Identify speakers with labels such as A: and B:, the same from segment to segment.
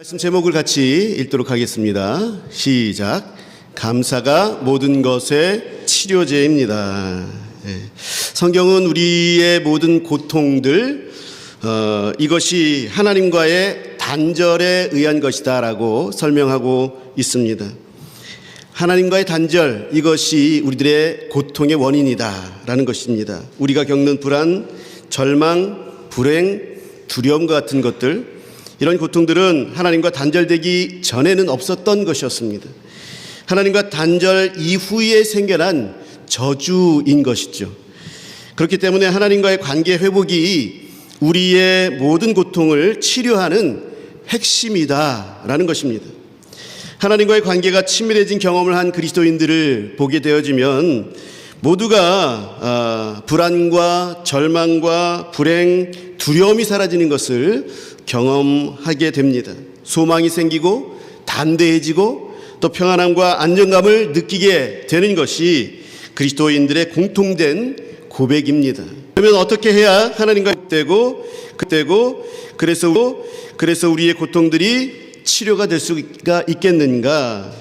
A: 말씀 제목을 같이 읽도록 하겠습니다. 시작. 감사가 모든 것의 치료제입니다. 성경은 우리의 모든 고통들, 이것이 하나님과의 단절에 의한 것이다 라고 설명하고 있습니다. 하나님과의 단절, 이것이 우리들의 고통의 원인이다 라는 것입니다. 우리가 겪는 불안, 절망, 불행, 두려움과 같은 것들, 이런 고통들은 하나님과 단절되기 전에는 없었던 것이었습니다. 하나님과 단절 이후에 생겨난 저주인 것이죠. 그렇기 때문에 하나님과의 관계 회복이 우리의 모든 고통을 치료하는 핵심이다라는 것입니다. 하나님과의 관계가 친밀해진 경험을 한 그리스도인들을 보게 되어지면 모두가 불안과 절망과 불행, 두려움이 사라지는 것을 경험하게 됩니다. 소망이 생기고 담대해지고 또 평안함과 안정감을 느끼게 되는 것이 그리스도인들의 공통된 고백입니다. 그러면 어떻게 해야 하나님과 되고 그래서 우리의 고통들이 치료가 될 수가 있겠는가?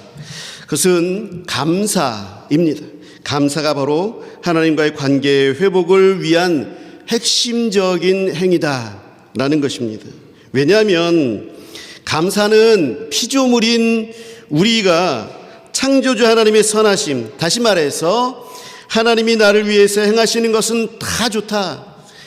A: 그것은 감사입니다. 감사가 바로 하나님과의 관계 회복을 위한 핵심적인 행위다라는 것입니다. 왜냐하면 감사는 피조물인 우리가 창조주 하나님의 선하심, 다시 말해서 하나님이 나를 위해서 행하시는 것은 다 좋다.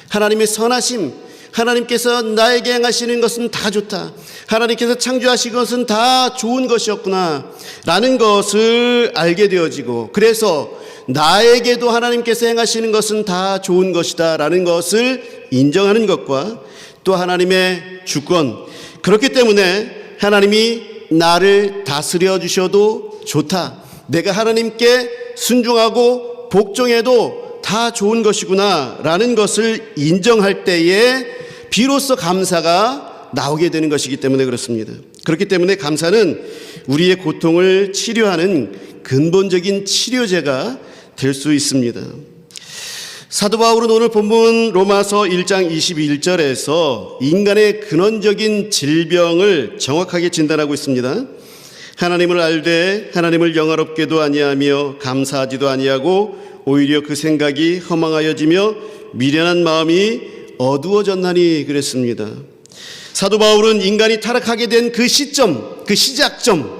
A: 하나님의 선하심, 하나님께서 나에게 행하시는 것은 다 좋다. 하나님께서 창조하신 것은 다 좋은 것이었구나 라는 것을 알게 되어지고, 그래서 나에게도 하나님께서 행하시는 것은 다 좋은 것이다 라는 것을 인정하는 것과 또 하나님의 주권, 그렇기 때문에 하나님이 나를 다스려 주셔도 좋다, 내가 하나님께 순종하고 복종해도 다 좋은 것이구나 라는 것을 인정할 때에 비로소 감사가 나오게 되는 것이기 때문에 그렇습니다. 그렇기 때문에 감사는 우리의 고통을 치료하는 근본적인 치료제가 될 수 있습니다. 사도 바울은 오늘 본문 로마서 1장 21절에서 인간의 근원적인 질병을 정확하게 진단하고 있습니다. 하나님을 알되 하나님을 영화롭게도 아니하며 감사하지도 아니하고 오히려 그 생각이 허망하여지며 미련한 마음이 어두워졌나니 그랬습니다. 사도 바울은 인간이 타락하게 된 그 시점, 그 시작점,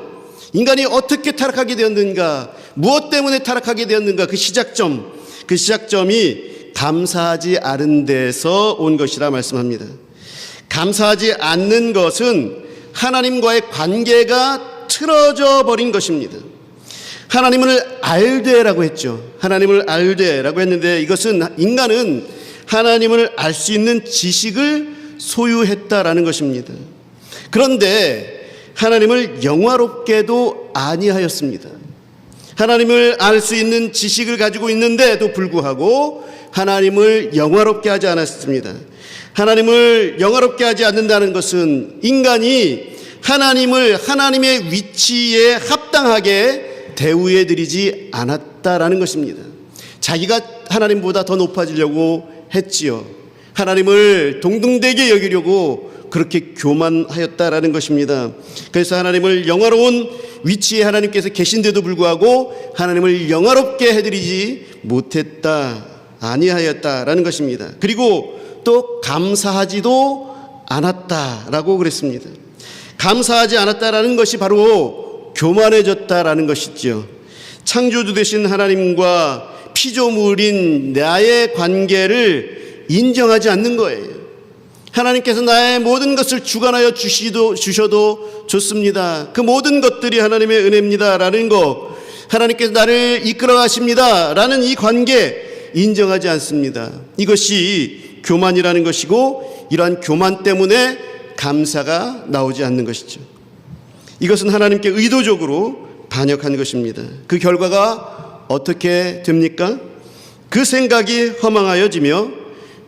A: 인간이 어떻게 타락하게 되었는가, 무엇 때문에 타락하게 되었는가, 그 시작점이 감사하지 않은 데서 온 것이라 말씀합니다. 감사하지 않는 것은 하나님과의 관계가 틀어져 버린 것입니다. 하나님을 알되라고 했죠. 하나님을 알되라고 했는데, 이것은 인간은 하나님을 알 수 있는 지식을 소유했다라는 것입니다. 그런데 하나님을 영화롭게도 아니하였습니다. 하나님을 알 수 있는 지식을 가지고 있는데도 불구하고 하나님을 영화롭게 하지 않았습니다. 하나님을 영화롭게 하지 않는다는 것은 인간이 하나님을 하나님의 위치에 합당하게 대우해 드리지 않았다라는 것입니다. 자기가 하나님보다 더 높아지려고 했지요. 하나님을 동등되게 여기려고 그렇게 교만하였다라는 것입니다. 그래서 하나님을 영화로운 위치에 하나님께서 계신데도 불구하고 하나님을 영화롭게 해드리지 못했다, 아니하였다라는 것입니다. 그리고 또 감사하지도 않았다라고 그랬습니다. 감사하지 않았다라는 것이 바로 교만해졌다라는 것이죠. 창조주 되신 하나님과 피조물인 나의 관계를 인정하지 않는 거예요. 하나님께서 나의 모든 것을 주관하여 주셔도 좋습니다. 그 모든 것들이 하나님의 은혜입니다 라는 거, 하나님께서 나를 이끌어 가십니다 라는 이 관계 인정하지 않습니다. 이것이 교만이라는 것이고, 이러한 교만 때문에 감사가 나오지 않는 것이죠. 이것은 하나님께 의도적으로 반역한 것입니다. 그 결과가 어떻게 됩니까? 그 생각이 허망하여지며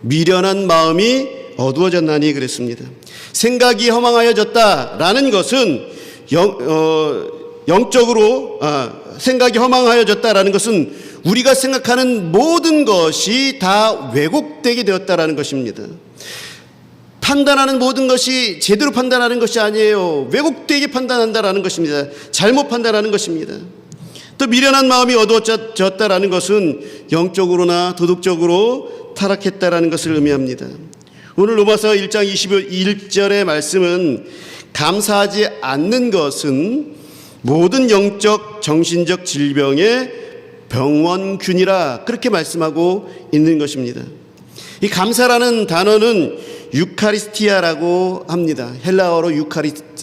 A: 미련한 마음이 어두워졌나니 그랬습니다. 생각이 허망하여졌다라는 것은 영적으로 생각이 허망하여졌다라는 것은 우리가 생각하는 모든 것이 다 왜곡되게 되었다라는 것입니다. 판단하는 모든 것이 제대로 판단하는 것이 아니에요. 왜곡되게 판단한다라는 것입니다. 잘못 판단하는 것입니다. 또 미련한 마음이 어두워졌다라는 것은 영적으로나 도덕적으로 타락했다라는 것을 의미합니다. 오늘 로마서 1장 21절의 말씀은 감사하지 않는 것은 모든 영적 정신적 질병의 병원균이라 그렇게 말씀하고 있는 것입니다. 이 감사라는 단어는 유카리스티아라고 합니다. 헬라어로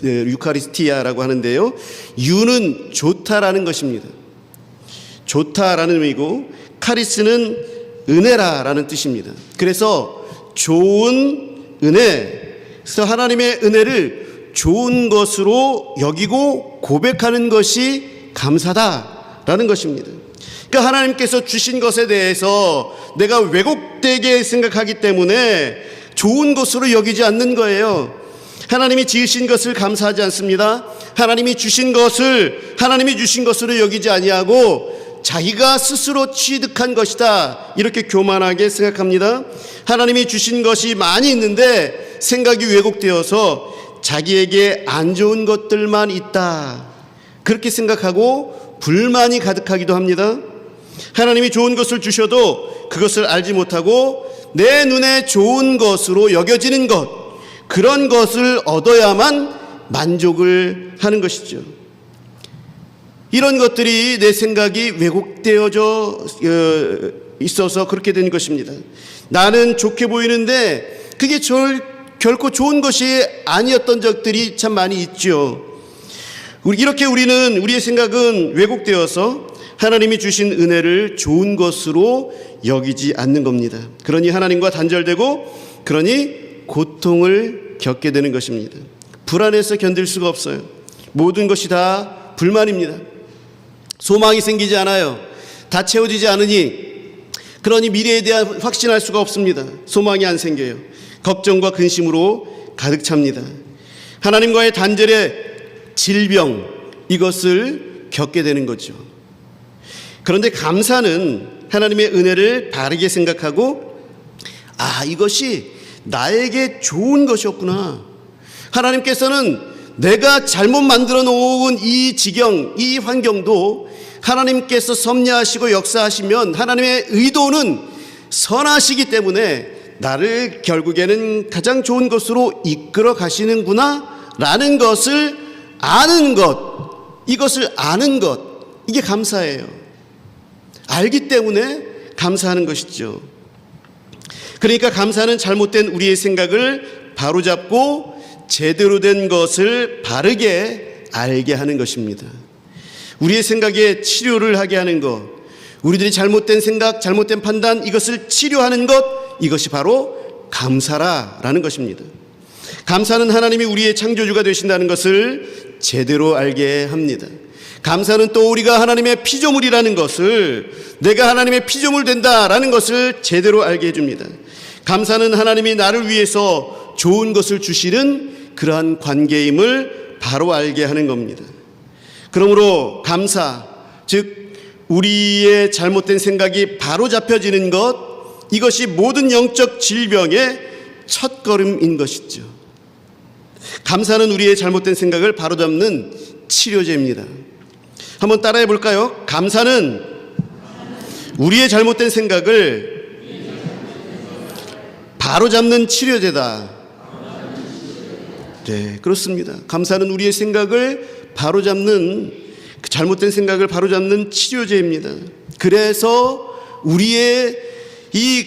A: 유카리스티아라고 하는데요. 유는 좋다라는 것입니다. 좋다라는 의미고 카리스는 은혜라라는 뜻입니다. 그래서 좋은 은혜, 그래서 하나님의 은혜를 좋은 것으로 여기고 고백하는 것이 감사다라는 것입니다. 그러니까 하나님께서 주신 것에 대해서 내가 왜곡되게 생각하기 때문에 좋은 것으로 여기지 않는 거예요. 하나님이 지으신 것을 감사하지 않습니다. 하나님이 주신 것으로 여기지 아니하고 자기가 스스로 취득한 것이다, 이렇게 교만하게 생각합니다. 하나님이 주신 것이 많이 있는데 생각이 왜곡되어서 자기에게 안 좋은 것들만 있다, 그렇게 생각하고 불만이 가득하기도 합니다. 하나님이 좋은 것을 주셔도 그것을 알지 못하고 내 눈에 좋은 것으로 여겨지는 것, 그런 것을 얻어야만 만족을 하는 것이죠. 이런 것들이 내 생각이 왜곡되어져 있어서 그렇게 된 것입니다. 나는 좋게 보이는데 그게 결코 좋은 것이 아니었던 적들이 참 많이 있죠. 이렇게 우리의 생각은 왜곡되어서 하나님이 주신 은혜를 좋은 것으로 여기지 않는 겁니다. 그러니 하나님과 단절되고, 그러니 고통을 겪게 되는 것입니다. 불안해서 견딜 수가 없어요. 모든 것이 다 불만입니다. 소망이 생기지 않아요. 다 채워지지 않으니, 그러니 미래에 대한 확신할 수가 없습니다. 소망이 안 생겨요. 걱정과 근심으로 가득 찹니다. 하나님과의 단절의 질병, 이것을 겪게 되는 거죠. 그런데 감사는 하나님의 은혜를 바르게 생각하고, 이것이 나에게 좋은 것이었구나. 하나님께서는 내가 잘못 만들어 놓은 이 지경, 이 환경도 하나님께서 섭리하시고 역사하시면 하나님의 의도는 선하시기 때문에 나를 결국에는 가장 좋은 것으로 이끌어 가시는구나 라는 것을 아는 것, 이것을 아는 것, 이게 감사예요. 알기 때문에 감사하는 것이죠. 그러니까 감사는 잘못된 우리의 생각을 바로잡고 제대로 된 것을 바르게 알게 하는 것입니다. 우리의 생각에 치료를 하게 하는 것, 우리들이 잘못된 생각, 잘못된 판단, 이것을 치료하는 것, 이것이 바로 감사라는 것입니다. 감사는 하나님이 우리의 창조주가 되신다는 것을 제대로 알게 합니다. 감사는 또 우리가 하나님의 피조물이라는 것을, 내가 하나님의 피조물 된다라는 것을 제대로 알게 해줍니다. 감사는 하나님이 나를 위해서 좋은 것을 주시는 그러한 관계임을 바로 알게 하는 겁니다. 그러므로 감사, 즉 우리의 잘못된 생각이 바로 잡혀지는 것, 이것이 모든 영적 질병의 첫걸음인 것이죠. 감사는 우리의 잘못된 생각을 바로잡는 치료제입니다. 한번 따라해 볼까요? 감사는 우리의 잘못된 생각을 바로잡는 치료제다. 네, 그렇습니다. 감사는 우리의 생각을 바로잡는, 잘못된 생각을 바로잡는 치료제입니다. 그래서 우리의 이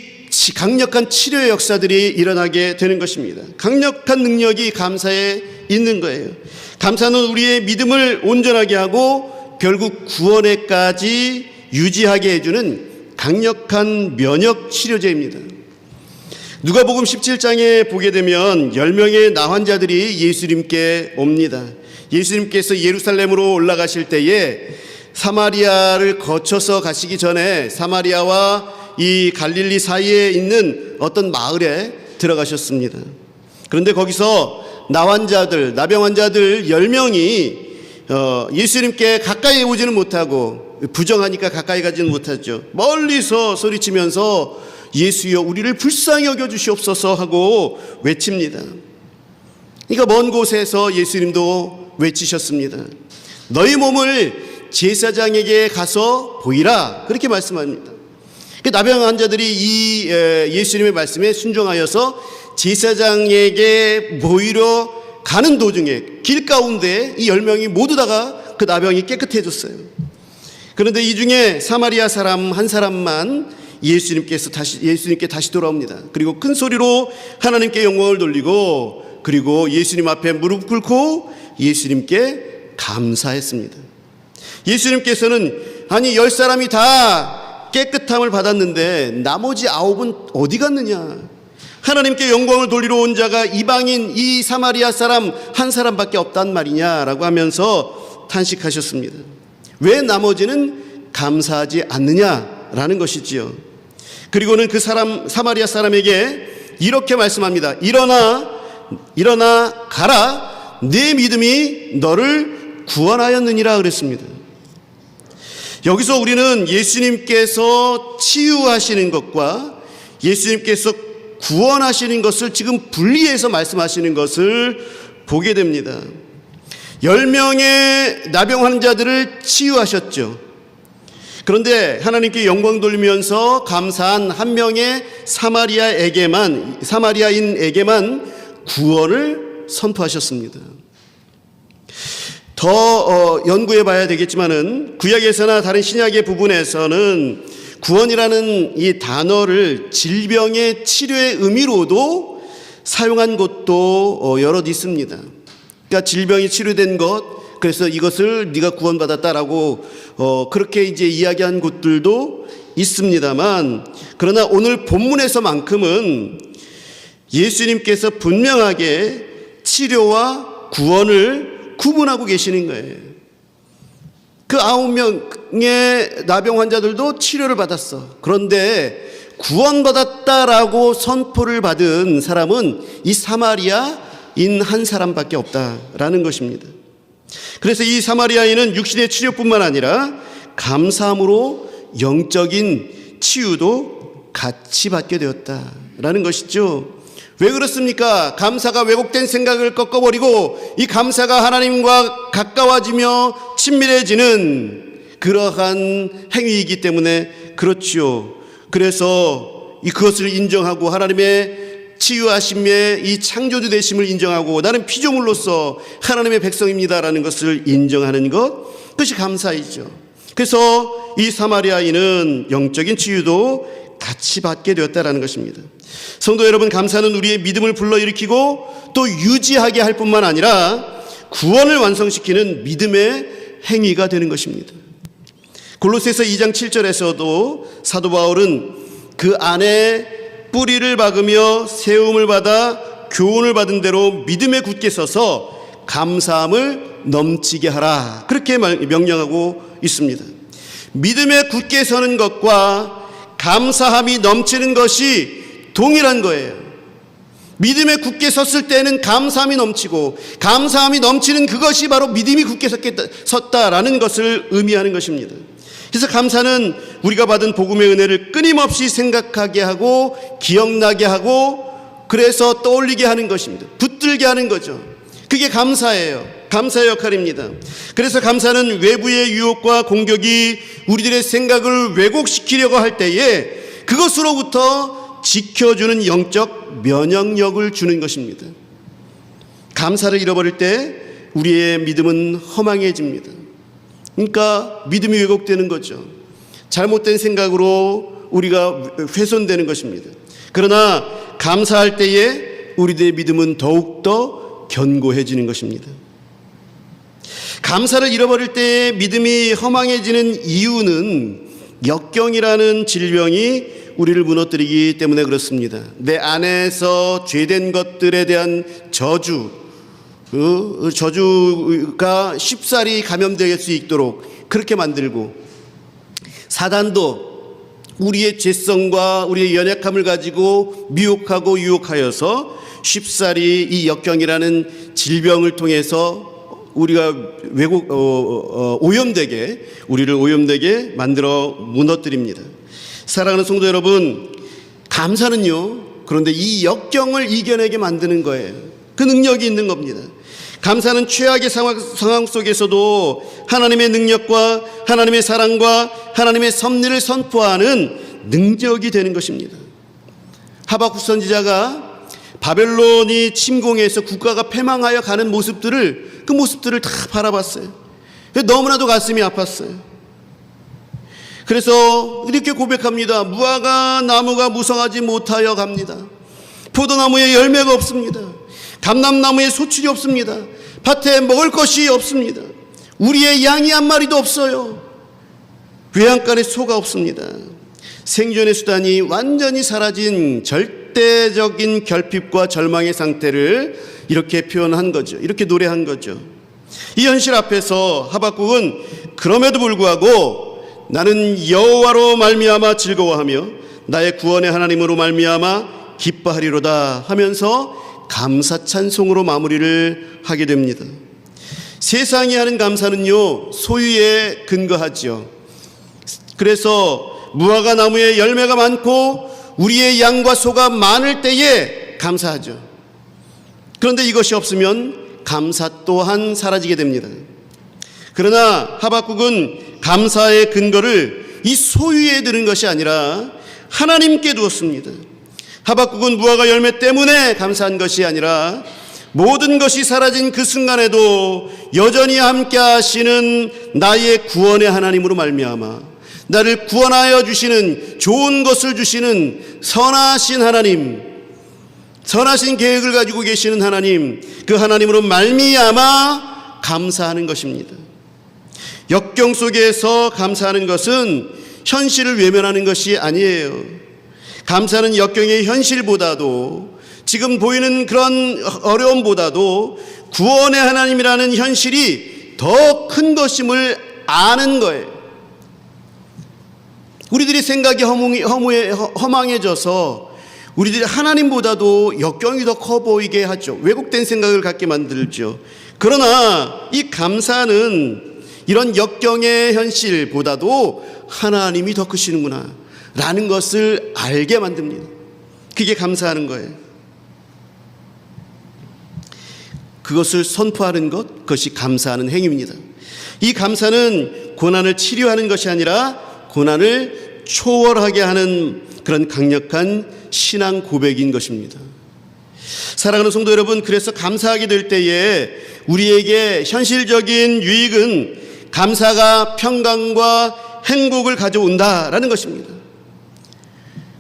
A: 강력한 치료의 역사들이 일어나게 되는 것입니다. 강력한 능력이 감사에 있는 거예요. 감사는 우리의 믿음을 온전하게 하고 결국 구원에까지 유지하게 해주는 강력한 면역 치료제입니다. 누가복음 17장에 보게 되면 10명의 나환자들이 예수님께 옵니다. 예수님께서 예루살렘으로 올라가실 때에 사마리아를 거쳐서 가시기 전에 사마리아와 이 갈릴리 사이에 있는 어떤 마을에 들어가셨습니다. 그런데 거기서 나병 환자들 10명이 예수님께 가까이 오지는 못하고, 부정하니까 가까이 가지는 못하죠. 멀리서 소리치면서 예수여 우리를 불쌍히 여겨 주시옵소서 하고 외칩니다. 그러니까 먼 곳에서 예수님도 외치셨습니다. 너희 몸을 제사장에게 가서 보이라, 그렇게 말씀합니다. 나병 환자들이 이 예수님의 말씀에 순종하여서 제사장에게 보이러 가는 도중에 길 가운데 이 10명이 모두 다가 그 나병이 깨끗해졌어요. 그런데 이 중에 사마리아 사람 한 사람만 예수님께 다시 돌아옵니다. 그리고 큰 소리로 하나님께 영광을 돌리고, 그리고 예수님 앞에 무릎 꿇고 예수님께 감사했습니다. 예수님께서는 아니 10사람이 다 깨끗함을 받았는데 나머지 9은 어디 갔느냐? 하나님께 영광을 돌리러 온 자가 이방인 이 사마리아 사람 한 사람밖에 없단 말이냐라고 하면서 탄식하셨습니다. 왜 나머지는 감사하지 않느냐라는 것이지요. 그리고는 그 사마리아 사람에게 이렇게 말씀합니다. 일어나 가라, 네 믿음이 너를 구원하였느니라 그랬습니다. 여기서 우리는 예수님께서 치유하시는 것과 예수님께서 구원하시는 것을 지금 분리해서 말씀하시는 것을 보게 됩니다. 10명의 나병 환자들을 치유하셨죠. 그런데 하나님께 영광 돌리면서 감사한 한 명의 사마리아인에게만 구원을 선포하셨습니다. 더 연구해 봐야 되겠지만은 구약에서나 다른 신약의 부분에서는 구원이라는 이 단어를 질병의 치료의 의미로도 사용한 곳도 여럿 있습니다. 그러니까 질병이 치료된 것, 그래서 이것을 네가 구원받았다라고 그렇게 이제 이야기한 곳들도 있습니다만, 그러나 오늘 본문에서만큼은 예수님께서 분명하게 치료와 구원을 구분하고 계시는 거예요. 그 9명의 나병 환자들도 치료를 받았어. 그런데 구원받았다라고 선포를 받은 사람은 이 사마리아인 한 사람밖에 없다라는 것입니다. 그래서 이 사마리아인은 육신의 치료뿐만 아니라 감사함으로 영적인 치유도 같이 받게 되었다라는 것이죠. 왜 그렇습니까? 감사가 왜곡된 생각을 꺾어버리고 이 감사가 하나님과 가까워지며 친밀해지는 그러한 행위이기 때문에 그렇지요. 그래서 그것을 인정하고 하나님의 치유하심의 이 창조주 되심을 인정하고 나는 피조물로서 하나님의 백성입니다라는 것을 인정하는 것, 그것이 감사이죠. 그래서 이 사마리아인은 영적인 치유도 같이 받게 되었다라는 것입니다. 성도 여러분, 감사는 우리의 믿음을 불러일으키고 또 유지하게 할 뿐만 아니라 구원을 완성시키는 믿음의 행위가 되는 것입니다. 골로새서 2장 7절에서도 사도 바울은 그 안에 뿌리를 박으며 세움을 받아 교훈을 받은 대로 믿음에 굳게 서서 감사함을 넘치게 하라, 그렇게 명령하고 있습니다. 믿음에 굳게 서는 것과 감사함이 넘치는 것이 동일한 거예요. 믿음에 굳게 섰을 때는 감사함이 넘치고, 감사함이 넘치는 그것이 바로 믿음이 굳게 섰다라는 것을 의미하는 것입니다. 그래서 감사는 우리가 받은 복음의 은혜를 끊임없이 생각하게 하고 기억나게 하고, 그래서 떠올리게 하는 것입니다. 붙들게 하는 거죠. 그게 감사예요. 감사의 역할입니다. 그래서 감사는 외부의 유혹과 공격이 우리들의 생각을 왜곡시키려고 할 때에 그것으로부터 지켜주는 영적 면역력을 주는 것입니다. 감사를 잃어버릴 때 우리의 믿음은 허망해집니다. 그러니까 믿음이 왜곡되는 거죠. 잘못된 생각으로 우리가 훼손되는 것입니다. 그러나 감사할 때에 우리들의 믿음은 더욱더 견고해지는 것입니다. 감사를 잃어버릴 때 믿음이 허망해지는 이유는 역경이라는 질병이 우리를 무너뜨리기 때문에 그렇습니다. 내 안에서 죄된 것들에 대한 저주가 쉽사리 감염될 수 있도록 그렇게 만들고, 사단도 우리의 죄성과 우리의 연약함을 가지고 미혹하고 유혹하여서 쉽사리 이 역경이라는 질병을 통해서 우리가 우리를 오염되게 만들어 무너뜨립니다. 사랑하는 성도 여러분, 감사는요, 그런데 이 역경을 이겨내게 만드는 거예요. 그 능력이 있는 겁니다. 감사는 최악의 상황 속에서도 하나님의 능력과 하나님의 사랑과 하나님의 섭리를 선포하는 능력이 되는 것입니다. 하박국 선지자가 바벨론이 침공해서 국가가 패망하여 가는 모습들을, 그 모습들을 다 바라봤어요. 너무나도 가슴이 아팠어요. 그래서 이렇게 고백합니다. 무화과 나무가 무성하지 못하여 갑니다. 포도나무에 열매가 없습니다. 감람나무에 소출이 없습니다. 밭에 먹을 것이 없습니다. 우리의 양이 한 마리도 없어요. 외양간에 소가 없습니다. 생존의 수단이 완전히 사라진 절대적인 결핍과 절망의 상태를 이렇게 표현한 거죠. 이렇게 노래한 거죠. 이 현실 앞에서 하박국은 그럼에도 불구하고 나는 여호와로 말미암아 즐거워하며 나의 구원의 하나님으로 말미암아 기뻐하리로다 하면서 감사 찬송으로 마무리를 하게 됩니다. 세상이 하는 감사는요, 소유에 근거하죠. 그래서 무화과 나무에 열매가 많고 우리의 양과 소가 많을 때에 감사하죠. 그런데 이것이 없으면 감사 또한 사라지게 됩니다. 그러나 하박국은 감사의 근거를 이 소유에 두는 것이 아니라 하나님께 두었습니다. 하박국은 무화과 열매 때문에 감사한 것이 아니라 모든 것이 사라진 그 순간에도 여전히 함께 하시는 나의 구원의 하나님으로 말미암아 나를 구원하여 주시는, 좋은 것을 주시는 선하신 하나님, 선하신 계획을 가지고 계시는 하나님, 그 하나님으로 말미암아 감사하는 것입니다. 역경 속에서 감사하는 것은 현실을 외면하는 것이 아니에요. 감사는 역경의 현실보다도, 지금 보이는 그런 어려움보다도 구원의 하나님이라는 현실이 더 큰 것임을 아는 거예요. 우리들의 생각이 허망해져서 우리들이 하나님보다도 역경이 더 커 보이게 하죠. 왜곡된 생각을 갖게 만들죠. 그러나 이 감사는 이런 역경의 현실보다도 하나님이 더 크시는구나 라는 것을 알게 만듭니다. 그게 감사하는 거예요. 그것을 선포하는 것, 그것이 감사하는 행위입니다. 이 감사는 고난을 치료하는 것이 아니라 고난을 초월하게 하는 그런 강력한 신앙 고백인 것입니다. 사랑하는 성도 여러분, 그래서 감사하게 될 때에 우리에게 현실적인 유익은 감사가 평강과 행복을 가져온다라는 것입니다.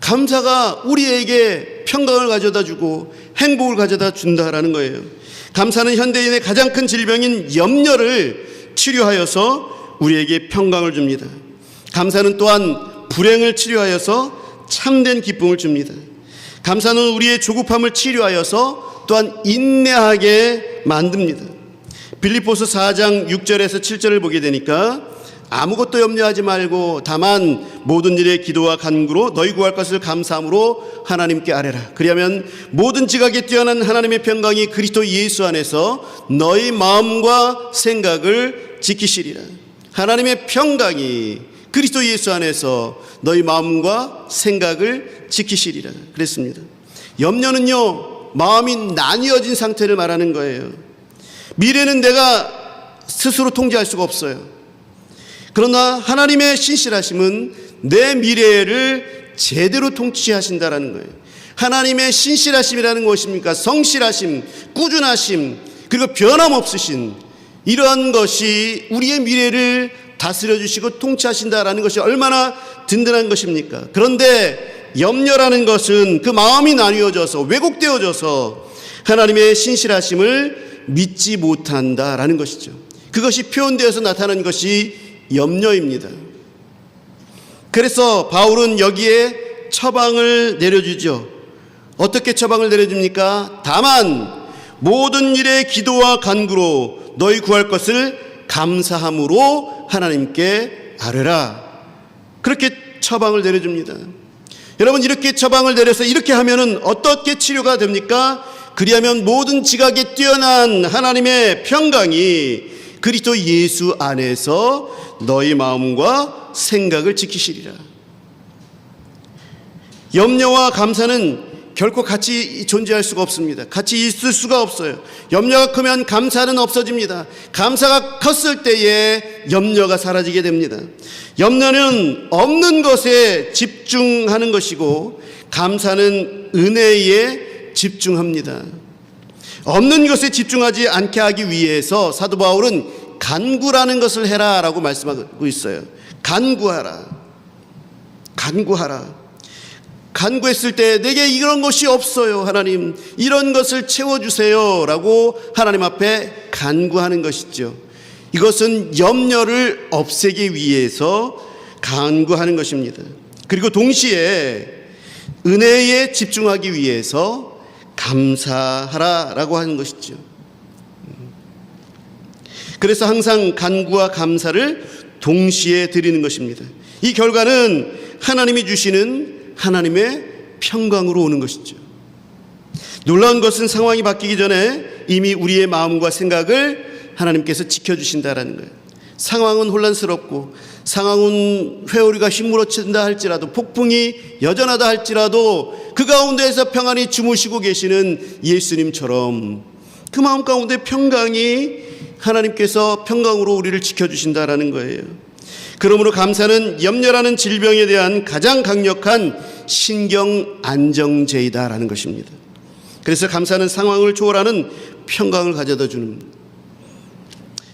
A: 감사가 우리에게 평강을 가져다 주고 행복을 가져다 준다라는 거예요. 감사는 현대인의 가장 큰 질병인 염려를 치료하여서 우리에게 평강을 줍니다. 감사는 또한 불행을 치료하여서 참된 기쁨을 줍니다. 감사는 우리의 조급함을 치료하여서 또한 인내하게 만듭니다. 빌립보서 4장 6절에서 7절을 보게 되니까 아무것도 염려하지 말고 다만 모든 일에 기도와 간구로 너희 구할 것을 감사함으로 하나님께 아뢰라. 그리하면 모든 지각에 뛰어난 하나님의 평강이 그리스도 예수 안에서 너희 마음과 생각을 지키시리라. 하나님의 평강이 그리스도 예수 안에서 너희 마음과 생각을 지키시리라 그랬습니다. 염려는요, 마음이 나뉘어진 상태를 말하는 거예요. 미래는 내가 스스로 통제할 수가 없어요. 그러나 하나님의 신실하심은 내 미래를 제대로 통치하신다라는 거예요. 하나님의 신실하심이라는 것입니까? 성실하심, 꾸준하심, 그리고 변함없으신 이러한 것이 우리의 미래를 다스려 주시고 통치하신다라는 것이 얼마나 든든한 것입니까? 그런데 염려라는 것은 그 마음이 나뉘어져서 왜곡되어져서 하나님의 신실하심을 믿지 못한다라는 것이죠. 그것이 표현되어서 나타나는 것이 염려입니다. 그래서 바울은 여기에 처방을 내려주죠. 어떻게 처방을 내려줍니까? 다만 모든 일에 기도와 간구로 너희 구할 것을 감사함으로 하나님께 아뢰라. 그렇게 처방을 내려줍니다. 여러분, 이렇게 처방을 내려서 이렇게 하면은 어떻게 치료가 됩니까? 그리하면 모든 지각에 뛰어난 하나님의 평강이 그리스도 예수 안에서 너희 마음과 생각을 지키시리라. 염려와 감사는 결코 같이 존재할 수가 없습니다. 같이 있을 수가 없어요. 염려가 크면 감사는 없어집니다. 감사가 컸을 때에 염려가 사라지게 됩니다. 염려는 없는 것에 집중하는 것이고 감사는 은혜에 집중합니다. 없는 것에 집중하지 않게 하기 위해서 사도 바울은 간구라는 것을 해라라고 말씀하고 있어요. 간구하라. 간구하라. 간구했을 때 내게 이런 것이 없어요. 하나님 이런 것을 채워주세요 라고 하나님 앞에 간구하는 것이죠. 이것은 염려를 없애기 위해서 간구하는 것입니다. 그리고 동시에 은혜에 집중하기 위해서 감사하라 라고 하는 것이죠. 그래서 항상 간구와 감사를 동시에 드리는 것입니다. 이 결과는 하나님이 주시는 하나님의 평강으로 오는 것이죠. 놀라운 것은 상황이 바뀌기 전에 이미 우리의 마음과 생각을 하나님께서 지켜주신다라는 거예요. 상황은 혼란스럽고 상황은 회오리가 휘몰아친다 할지라도 폭풍이 여전하다 할지라도 그 가운데에서 평안히 주무시고 계시는 예수님처럼 그 마음 가운데 평강이 하나님께서 평강으로 우리를 지켜주신다라는 거예요. 그러므로 감사는 염려라는 질병에 대한 가장 강력한 신경 안정제이다라는 것입니다. 그래서 감사는 상황을 초월하는 평강을 가져다 주는,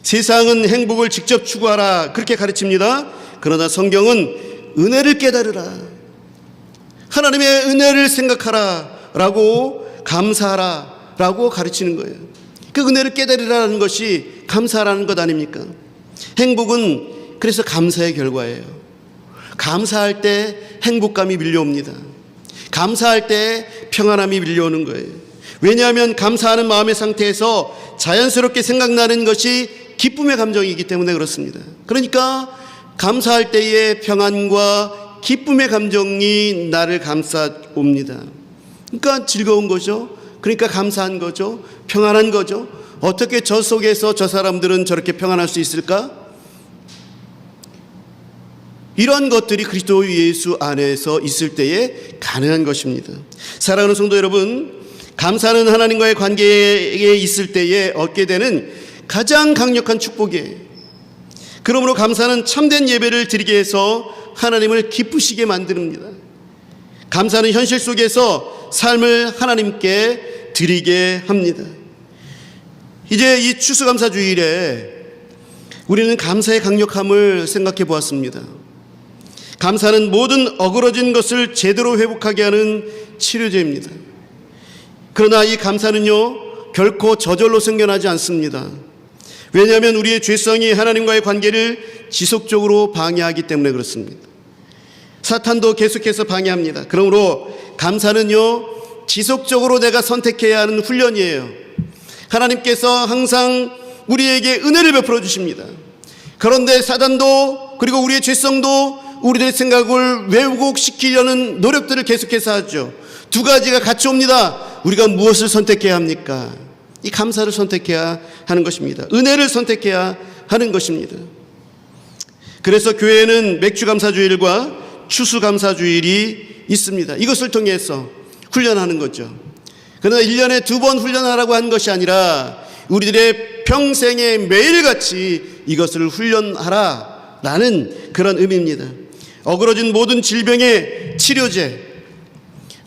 A: 세상은 행복을 직접 추구하라 그렇게 가르칩니다. 그러나 성경은 은혜를 깨달으라, 하나님의 은혜를 생각하라 라고, 감사하라 라고 가르치는 거예요. 그 은혜를 깨달으라는 것이 감사라는 것 아닙니까? 행복은 그래서 감사의 결과예요. 감사할 때 행복감이 밀려옵니다. 감사할 때 평안함이 밀려오는 거예요. 왜냐하면 감사하는 마음의 상태에서 자연스럽게 생각나는 것이 기쁨의 감정이기 때문에 그렇습니다. 그러니까 감사할 때의 평안과 기쁨의 감정이 나를 감싸옵니다. 그러니까 즐거운 거죠. 그러니까 감사한 거죠. 평안한 거죠. 어떻게 저 속에서 저 사람들은 저렇게 평안할 수 있을까? 이런 것들이 그리스도 예수 안에서 있을 때에 가능한 것입니다. 사랑하는 성도 여러분, 감사는 하나님과의 관계에 있을 때에 얻게 되는 가장 강력한 축복이에요. 그러므로 감사는 참된 예배를 드리게 해서 하나님을 기쁘시게 만듭니다. 감사는 현실 속에서 삶을 하나님께 드리게 합니다. 이제 이 추수감사주일에 우리는 감사의 강력함을 생각해 보았습니다. 감사는 모든 어그러진 것을 제대로 회복하게 하는 치료제입니다. 그러나 이 감사는요, 결코 저절로 생겨나지 않습니다. 왜냐하면 우리의 죄성이 하나님과의 관계를 지속적으로 방해하기 때문에 그렇습니다. 사탄도 계속해서 방해합니다. 그러므로 감사는요, 지속적으로 내가 선택해야 하는 훈련이에요. 하나님께서 항상 우리에게 은혜를 베풀어 주십니다. 그런데 사단도, 그리고 우리의 죄성도 우리들의 생각을 왜곡시키려는 노력들을 계속해서 하죠. 두 가지가 같이 옵니다. 우리가 무엇을 선택해야 합니까? 이 감사를 선택해야 하는 것입니다. 은혜를 선택해야 하는 것입니다. 그래서 교회에는 맥주감사주일과 추수감사주일이 있습니다. 이것을 통해서 훈련하는 거죠. 그러나 1년에 2번 훈련하라고 한 것이 아니라 우리들의 평생에 매일같이 이것을 훈련하라라는 그런 의미입니다. 어그러진 모든 질병의 치료제,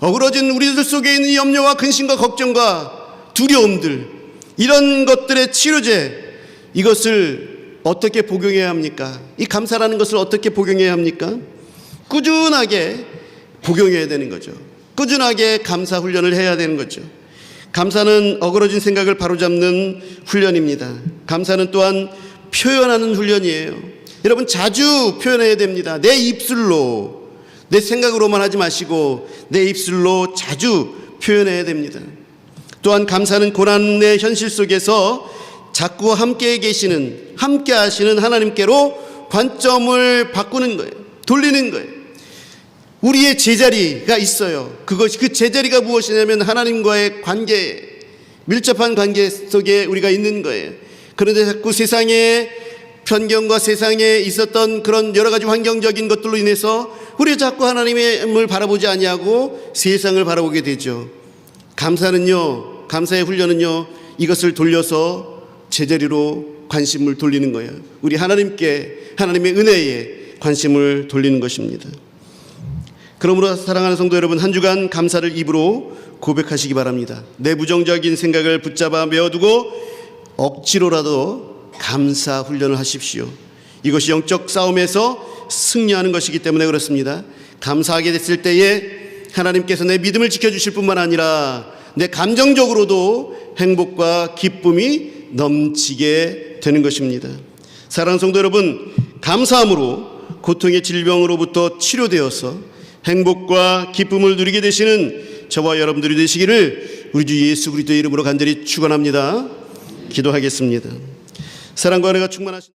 A: 어그러진 우리들 속에 있는 염려와 근심과 걱정과 두려움들, 이런 것들의 치료제, 이것을 어떻게 복용해야 합니까? 이 감사라는 것을 어떻게 복용해야 합니까? 꾸준하게 복용해야 되는 거죠. 꾸준하게 감사 훈련을 해야 되는 거죠. 감사는 어그러진 생각을 바로잡는 훈련입니다. 감사는 또한 표현하는 훈련이에요. 여러분, 자주 표현해야 됩니다. 내 입술로, 내 생각으로만 하지 마시고 내 입술로 자주 표현해야 됩니다. 또한 감사는 고난의 현실 속에서 자꾸 함께 계시는, 함께 하시는 하나님께로 관점을 바꾸는 거예요. 돌리는 거예요. 우리의 제자리가 있어요. 그 제자리가 무엇이냐면 하나님과의 관계, 밀접한 관계 속에 우리가 있는 거예요. 그런데 자꾸 세상의 편견과 세상에 있었던 그런 여러 가지 환경적인 것들로 인해서 우리 자꾸 하나님을 바라보지 아니하고 세상을 바라보게 되죠. 감사는요, 감사의 훈련은요, 이것을 돌려서 제자리로 관심을 돌리는 거예요. 우리 하나님께, 하나님의 은혜에 관심을 돌리는 것입니다. 그러므로 사랑하는 성도 여러분, 한 주간 감사를 입으로 고백하시기 바랍니다. 내 부정적인 생각을 붙잡아 메어두고 억지로라도 감사 훈련을 하십시오. 이것이 영적 싸움에서 승리하는 것이기 때문에 그렇습니다. 감사하게 됐을 때에 하나님께서 내 믿음을 지켜주실 뿐만 아니라 내 감정적으로도 행복과 기쁨이 넘치게 되는 것입니다. 사랑하는 성도 여러분, 감사함으로 고통의 질병으로부터 치료되어서 행복과 기쁨을 누리게 되시는 저와 여러분들이 되시기를 우리 주 예수 그리스도의 이름으로 간절히 축원합니다. 기도하겠습니다. 사랑과 은혜가 충만하신